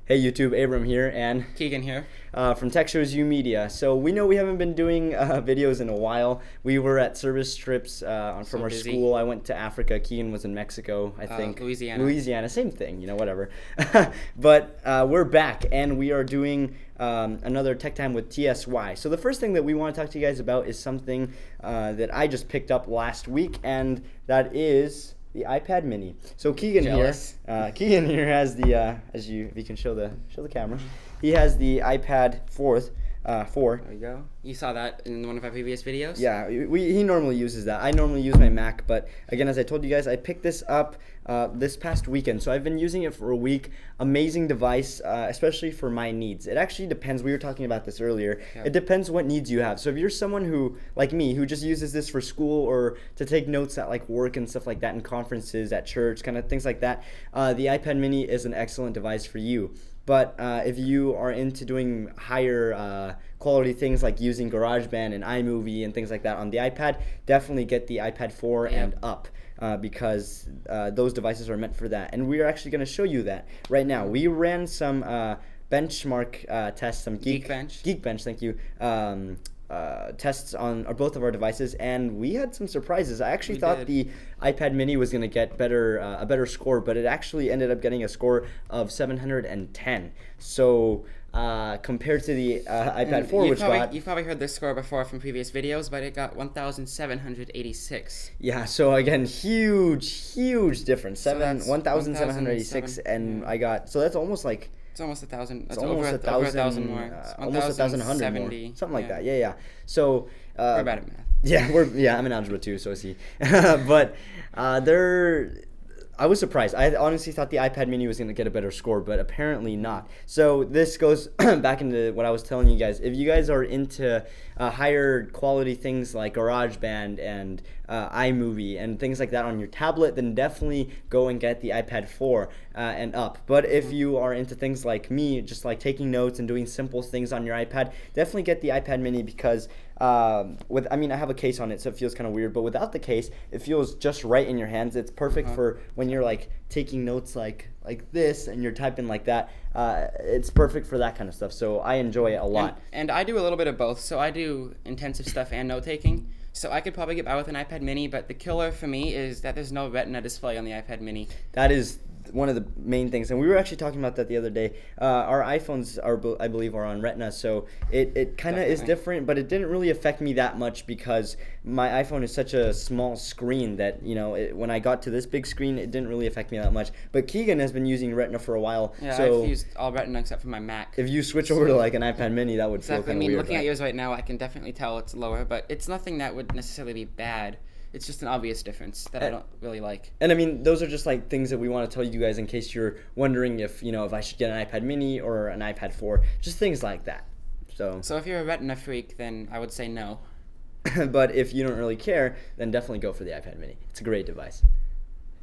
Hey YouTube, Abram here, and Keegan here. from TSY Media. So we know we haven't been doing videos in a while. We were at service trips from our busy. school. I went to Africa. Keegan was in Mexico, I think. Louisiana, same thing, whatever. But we're back, and we are doing another Tech Time with TSY. So the first thing that we want to talk to you guys about is something that I just picked up last week, and that is the iPad Mini. So Keegan Jealous. Keegan here has the if you can show the camera, he has the iPad 4. There you go. You saw that in one of our previous videos? Yeah, he normally uses that. I normally use my Mac, but again, as I told you guys, I picked this up this past weekend. So I've been using it for a week. Amazing device, especially for my needs. It actually depends. We were talking about this earlier. Yeah. It depends what needs you have. So if you're someone who, like me, who just uses this for school or to take notes at like work and stuff like that, in conferences, at church, kind of things like that, the iPad Mini is an excellent device for you. But if you are into doing higher quality things like using GarageBand and iMovie and things like that on the iPad, definitely get the iPad 4 and up because those devices are meant for that. And we are actually going to show you that right now. We ran some benchmark tests, some Geekbench, thank you, tests on both of our devices, and we had some surprises. I actually thought the iPad Mini was going to get a better score, but it actually ended up getting a score of 710. So compared to the iPad 4, you've probably heard this score before from previous videos, but it got 1,786. Yeah, so again, huge difference. 1,786, and I got, so that's almost like, it's almost 1,000. It's almost 1,000 more. Almost 1,100 more. Something like that. Yeah. So we're bad at math. I'm in algebra too, so is he. But I was surprised. I honestly thought the iPad Mini was going to get a better score, but apparently not. So this goes back into what I was telling you guys. If you guys are into higher quality things like GarageBand and iMovie and things like that on your tablet, then definitely go and get the iPad 4 and up. But if you are into things like me, just like taking notes and doing simple things on your iPad, definitely get the iPad Mini because I have a case on it, so it feels kind of weird, but without the case, it feels just right in your hands. It's perfect for when you're like taking notes like this and you're typing like that. It's perfect for that kind of stuff, so I enjoy it a lot. And I do a little bit of both, so I do intensive stuff and note-taking. So I could probably get by with an iPad Mini, but the killer for me is that there's no Retina display on the iPad Mini. That is one of the main things, and we were actually talking about that the other day. Our iPhones I believe are on Retina, so it kind of is different, but it didn't really affect me that much because my iPhone is such a small screen that when I got to this big screen, it didn't really affect me that much. But Keegan has been using Retina for a while. Yeah, so I've used all Retina except for my Mac. If you switch over to like an iPad Mini, that would feel kind of weird. Looking at yours right now, I can definitely tell it's lower, but it's nothing that would necessarily be bad. It's just an obvious difference that I don't really like. And I mean, those are just like things that we want to tell you guys in case you're wondering if I should get an iPad Mini or an iPad 4, just things like that. So if you're a Retina freak, then I would say no. But if you don't really care, then definitely go for the iPad Mini. It's a great device.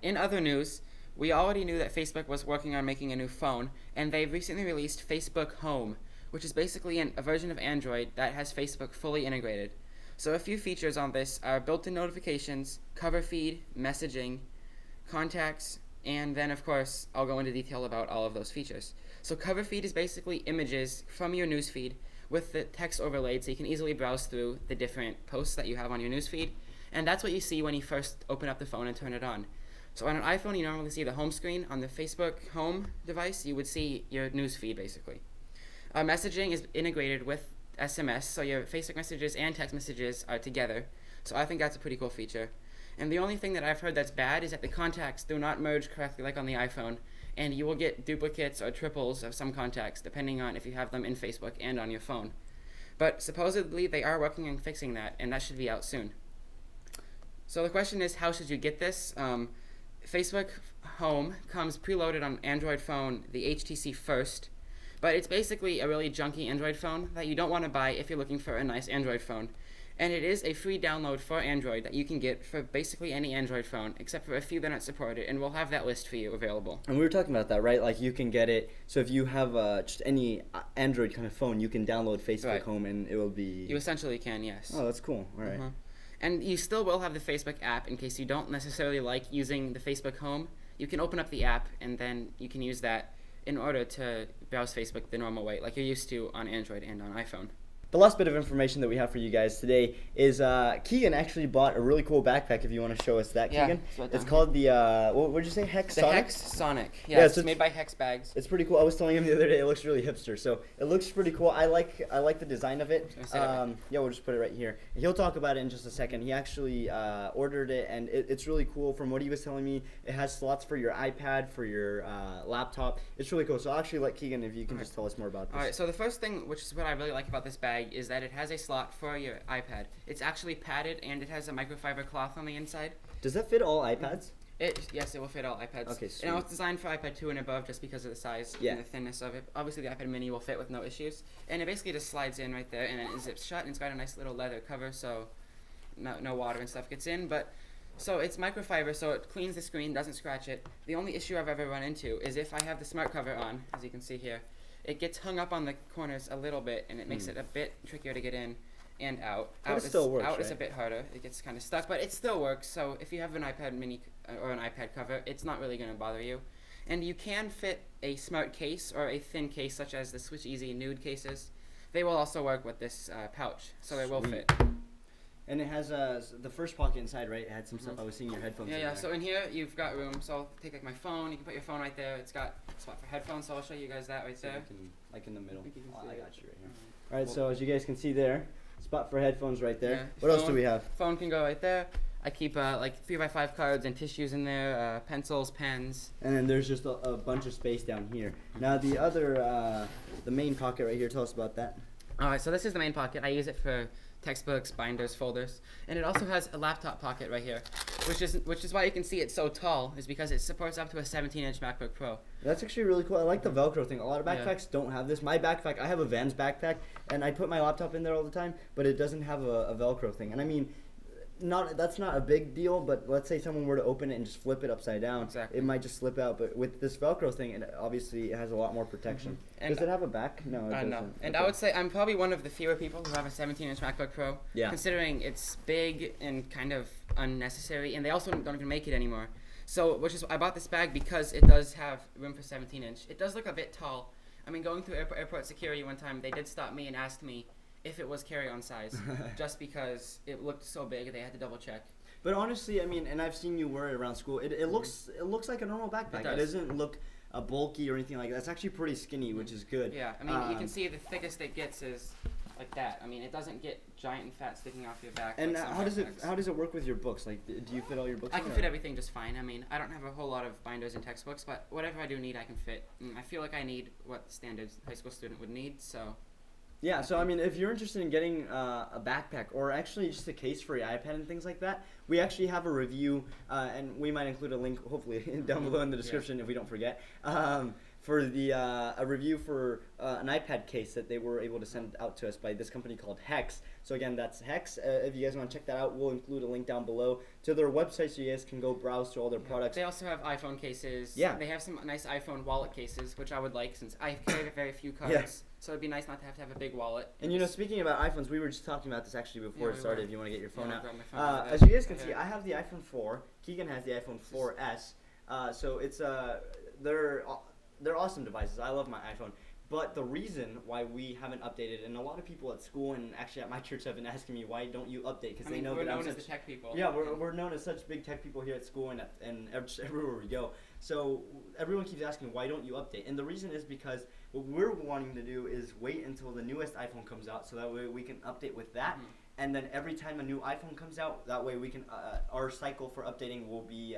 In other news, we already knew that Facebook was working on making a new phone, and they recently released Facebook Home, which is basically a version of Android that has Facebook fully integrated. So a few features on this are built-in notifications, cover feed, messaging, contacts, and then of course I'll go into detail about all of those features. So cover feed is basically images from your newsfeed with the text overlaid so you can easily browse through the different posts that you have on your newsfeed, and that's what you see when you first open up the phone and turn it on. So on an iPhone you normally see the home screen. On the Facebook Home device you would see your newsfeed basically. Messaging is integrated with SMS, so your Facebook messages and text messages are together. So I think that's a pretty cool feature. And the only thing that I've heard that's bad is that the contacts do not merge correctly like on the iPhone, and you will get duplicates or triples of some contacts depending on if you have them in Facebook and on your phone. But supposedly they are working on fixing that, and that should be out soon. So the question is, how should you get this? Facebook Home comes preloaded on Android phone, the HTC First, but it's basically a really junky Android phone that you don't want to buy if you're looking for a nice Android phone. And it is a free download for Android that you can get for basically any Android phone, except for a few that aren't supported, and we'll have that list for you available. And we were talking about that, right? Like you can get it, so if you have just any Android kind of phone, you can download Facebook Home and it will be... You essentially can, yes. Oh, that's cool. All right. And you still will have the Facebook app in case you don't necessarily like using the Facebook Home. You can open up the app and then you can use that in order to browse Facebook the normal way, like you're used to on Android and on iPhone. The last bit of information that we have for you guys today is Keegan actually bought a really cool backpack. If you want to show us that, Yeah, Keegan, right it's down called the what would you say, Hex The Sonic? Hex Sonic. Yeah, Yeah, so it's made by Hex Bags. It's pretty cool. I was telling him the other day it looks really hipster, so it looks pretty cool. I like the design of it. Yeah, we'll just put it right here. He'll talk about it in just a second. He actually ordered it, and it's really cool. From what he was telling me, it has slots for your iPad, for your laptop. It's really cool. So I'll actually let Keegan, if you can just tell us more about this. All right, so the first thing, which is what I really like about this bag, is that it has a slot for your iPad. It's actually padded, and it has a microfiber cloth on the inside. Does that fit all iPads? Yes, it will fit all iPads. Okay, sweet. And it's designed for iPad 2 and above just because of the size and the thinness of it. Obviously, the iPad mini will fit with no issues. And it basically just slides in right there, and it zips shut, and it's got a nice little leather cover, so no water and stuff gets in. But so it's microfiber, so it cleans the screen, doesn't scratch it. The only issue I've ever run into is if I have the smart cover on, as you can see here, it gets hung up on the corners a little bit, and it makes it a bit trickier to get in and out. But it still works, Out is right? a bit harder. It gets kind of stuck, but it still works. So if you have an iPad mini or an iPad cover, it's not really going to bother you. And you can fit a smart case or a thin case, such as the Switch Easy Nude cases. They will also work with this pouch, so they will fit. And it has the first pocket inside, right? It had some stuff. I was seeing your headphones. Yeah, in yeah. there. So in here, you've got room. So I'll take like my phone. You can put your phone right there. It's got a spot for headphones. So I'll show you guys that right there. Like in the middle. I think you can Oh, see I it. got you right here. All right. So as you guys can see there, spot for headphones right there. Yeah. What else do we have? Phone can go right there. I keep like 3x5 cards and tissues in there, pencils, pens. And then there's just a bunch of space down here. Now the other, the main pocket right here. Tell us about that. All right, so this is the main pocket. I use it for textbooks, binders, folders, and it also has a laptop pocket right here, which is why you can see it's so tall, is because it supports up to a 17-inch MacBook Pro. That's actually really cool. I like the Velcro thing. A lot of backpacks don't have this. My backpack, I have a Vans backpack, and I put my laptop in there all the time, but it doesn't have a Velcro thing. And I mean, that's not a big deal, but let's say someone were to open it and just flip it upside down, Exactly. it might just slip out. But with this Velcro thing, it has a lot more protection. And Does it have a back? No, it doesn't. no. And Okay. I would say I'm probably one of the fewer people who have a 17-inch MacBook Pro, Yeah. considering it's big and kind of unnecessary, and they also don't even make it anymore. So, I bought this bag because it does have room for 17-inch. It does look a bit tall. I mean, going through airport security one time, they did stop me and asked me if it was carry-on size, just because it looked so big, they had to double check. But honestly, I mean, and I've seen you wear it around school. It looks like a normal backpack. It does. Doesn't look bulky or anything like that. It's actually pretty skinny, which is good. Yeah, I mean, you can see the thickest it gets is like that. I mean, it doesn't get giant and fat sticking off your back. And like some how backpacks. does it work with your books? Like, do you fit all your books? I in, can or- fit everything just fine. I mean, I don't have a whole lot of binders and textbooks, but whatever I do need, I can fit. I feel like I need what standard high school student would need, so. Yeah, so I mean, if you're interested in getting a backpack or actually just a case for your iPad and things like that, we actually have a review, and we might include a link, hopefully, down below in the description if we don't forget, for the a review for an iPad case that they were able to send out to us by this company called HEX. So again, that's HEX. If you guys want to check that out, we'll include a link down below to their website so you guys can go browse through all their products. They also have iPhone cases. Yeah. They have some nice iPhone wallet cases, which I would like since I carry very few cards. Yeah. So it'd be nice not to have a big wallet. And you know, speaking about iPhones, we were just talking about this actually before Yeah, it we started. were. If you want to get your phone Yeah, I'll out, grab my phone over as there. you guys can see, Yeah. I have the iPhone 4. Keegan has the iPhone 4S. So it's they're awesome devices. I love my iPhone. But the reason why we haven't updated, and a lot of people at school and actually at my church have been asking me, why don't you update? Because I they mean, know we're that I'm known as such the tech people. yeah, we're known as such big tech people here at school and everywhere we go. So everyone keeps asking, why don't you update? And the reason is because what we're wanting to do is wait until the newest iPhone comes out, so that way we can update with that. And then every time a new iPhone comes out, that way we can our cycle for updating will be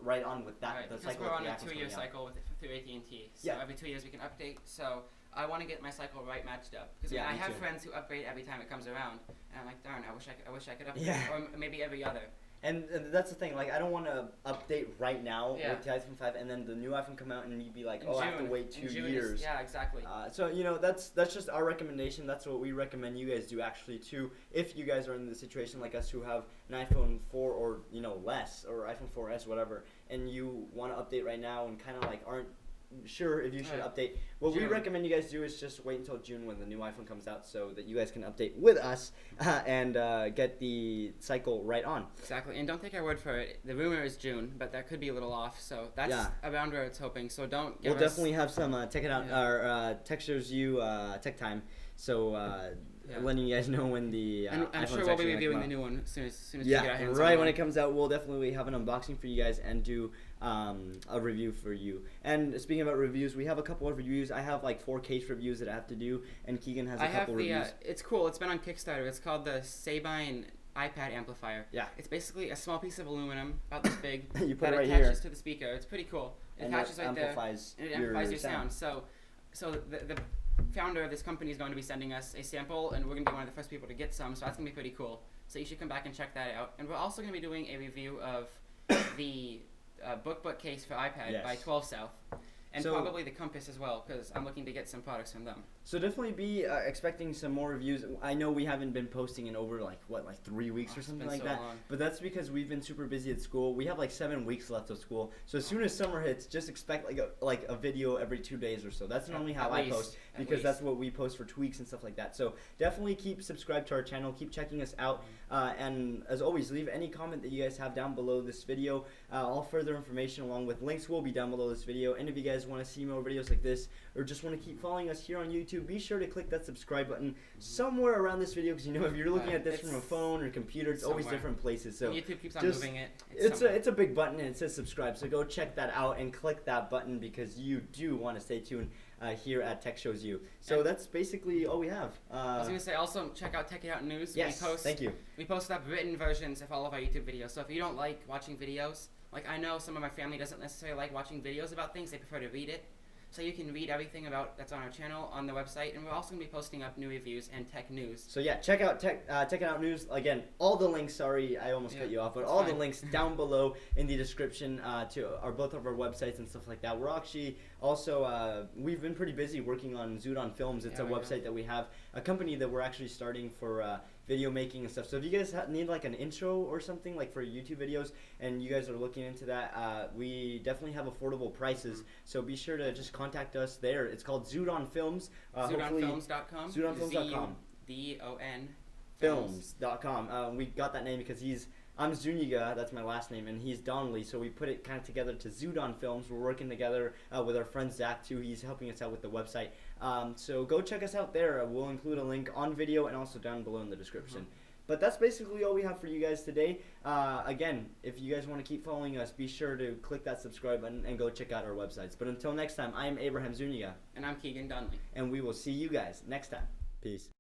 right on with that. Right, The because cycle we're of on the a iPhones 2-year coming out. cycle through AT&T. So Yeah. every 2 years we can update. So I want to get my cycle right matched up. Because Yeah, I me have too. friends who upgrade every time it comes around, and I'm like, darn, I wish I could upgrade, Yeah. or maybe every other. And that's the thing, like I don't want to update right now Yeah. with the iPhone 5 and then the new iPhone come out and you'd be like, In oh, I have to June. wait In 2 June years. yeah, exactly. So, you know, that's just our recommendation. That's what we recommend you guys do actually too. If you guys are in the situation like us who have an iPhone 4 or, you know, less, or iPhone 4S, whatever, and you want to update right now and kind of like aren't sure if you should update. What we June. recommend you guys do is just wait until June when the new iPhone comes out, so that you guys can update with us and get the cycle right on. Exactly, and don't take our word for it. The rumor is June, but that could be a little off. So that's around where it's hoping. So don't. We'll definitely have some Tech It Out or Tech Shows You Tech Time. So letting you guys know when the and I'm sure we'll be reviewing the new one as soon as we get our hands on it. When it comes out, we'll definitely have an unboxing for you guys and do a review for you. And speaking about reviews, we have a couple of reviews. I have like 4 case reviews that I have to do, and Keegan has a couple reviews. It's cool. It's been on Kickstarter. It's called the Sabine iPad amplifier. Yeah. It's basically a small piece of aluminum, about this big, you put that it right attaches here to the speaker. It's pretty cool. It and attaches right amplifies there. And it amplifies your sound. So the founder of this company is going to be sending us a sample, and we're going to be one of the first people to get some, so that's going to be pretty cool. So you should come back and check that out. And we're also going to be doing a review of the book case for iPad by 12 South. And probably the Compass as well, because I'm looking to get some products from them. So definitely be expecting some more reviews. I know we haven't been posting in over like 3 weeks or something like that. Long. But that's because we've been super busy at school. We have like 7 weeks left of school. So as soon as summer hits, just expect like a video every 2 days or so. That's normally how I post, because that's what we post for tweaks and stuff like that. So definitely keep subscribed to our channel. Keep checking us out. And as always, leave any comment that you guys have down below this video. All further information along with links will be down below this video. And if you guys want to see more videos like this, or just want to keep following us here on YouTube, be sure to click that subscribe button somewhere around this video, because if you're looking at this from a phone or computer, it's always different places. So YouTube keeps on moving it. It's a big button and it says subscribe. So go check that out and click that button, because you do want to stay tuned here at Tech Shows You. So that's basically all we have. I was going to say, also check out Tech It Out News. Yes, thank you. We post up written versions of all of our YouTube videos. So if you don't like watching videos, like I know some of my family doesn't necessarily like watching videos about things, they prefer to read it. So you can read everything that's on our channel on the website, and we're also going to be posting up new reviews and tech news. So yeah, check out Tech It Out News. Again, all the links, sorry, I almost cut you off, but all the links down below in the description to both of our websites and stuff like that. We're actually also, we've been pretty busy working on Zoodon Films. It's a website that we have, a company that we're actually starting for video making and stuff. So if you guys need like an intro or something like for YouTube videos, and you guys are looking into that, we definitely have affordable prices. So be sure to just contact us there. It's called Zoodon Films. ZoodonFilms.com. ZoodonFilms.com. ZON Films.com. We got that name because I'm Zuniga, that's my last name, and he's Donnelly, so we put it kind of together to Zoodon Films. We're working together with our friend Zach too. He's helping us out with the website. So go check us out there. We'll include a link on video and also down below in the description. But that's basically all we have for you guys today. Again, if you guys want to keep following us, be sure to click that subscribe button and go check out our websites. But until next time, I'm Abraham Zuniga. And I'm Keegan Donnelly. And we will see you guys next time. Peace.